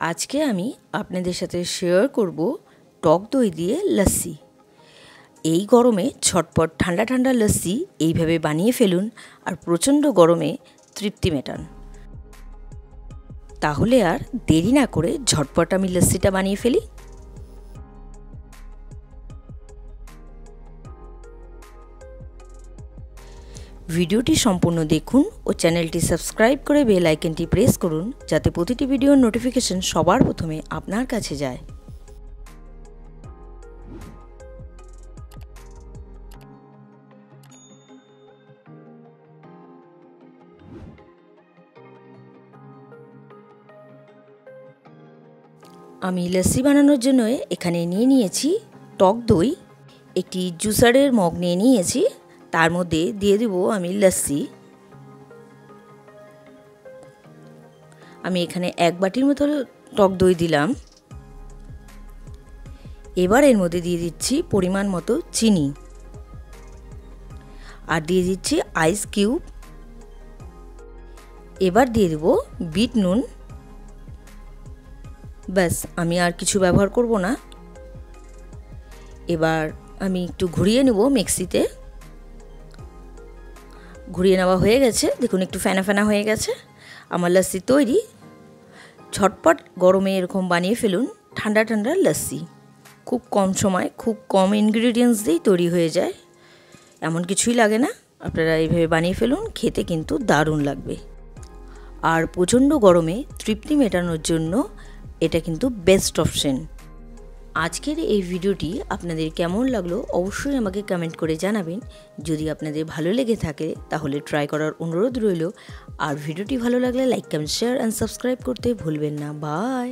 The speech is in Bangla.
আজকে আমি আপনাদের সাথে শেয়ার করব টক দই দিয়ে লস্যি। এই গরমে ঝটপট ঠান্ডা ঠান্ডা লস্যি এইভাবে বানিয়ে ফেলুন আর প্রচণ্ড গরমে তৃপ্তি মেটান। তাহলে আর দেরি না করে ঝটপট আমি লস্যিটা বানিয়ে ফেলি। ভিডিওটি সম্পূর্ণ দেখুন ও চ্যানেলটি সাবস্ক্রাইব করে বেল আইকনটি প্রেস করুন যাতে প্রতিটি ভিডিওর নোটিফিকেশন সবার প্রথমে আপনার কাছে যায়। আমি লস্যি বানানোর জন্য এখানে নিয়ে নিয়েছি টক দই, একটি জুসারের মগ নিয়ে নিয়েছি, তার মধ্যে দিয়ে দেব আমি লস্যি। আমি এখানে 1 বাটির মতো টক দই দিলাম। এবার এর মধ্যে দিয়ে দিচ্ছি পরিমাণ মতো চিনি আর দিয়ে দিচ্ছি আইস কিউব। এবার দিয়ে দেব বিট নুন। ব্যাস, আমি আর কিছু ব্যবহার করব না। এবার আমি একটু ঘুরিয়ে নেব মিক্সিতে। ঘুরিয়ে নেওয়া হয়ে গেছে, দেখুন একটু ফেনা ফেনা হয়ে গেছে। আমার লস্যি তৈরি। ঝটপট গরমে এরকম বানিয়ে ফেলুন ঠান্ডা ঠান্ডা লস্যি। খুব কম সময়, খুব কম ইনগ্রিডিয়েন্টস দিয়েই তৈরি হয়ে যায়, এমন কিছুই লাগে না। আপনারা এইভাবে বানিয়ে ফেলুন, খেতে কিন্তু দারুণ লাগবে। আর প্রচণ্ড গরমে তৃপ্তি মেটানোর জন্য এটা কিন্তু বেস্ট অপশন। আজকের এই ভিডিওটি আপনাদের কেমন লাগলো অবশ্যই আমাকে কমেন্ট করে জানাবেন। যদি আপনাদের ভালো লেগে থাকে তাহলে ট্রাই করার অনুরোধ রইল। আর ভিডিওটি ভালো লাগলে like, comment, share and subscribe করতে ভুলবেন না। বাই।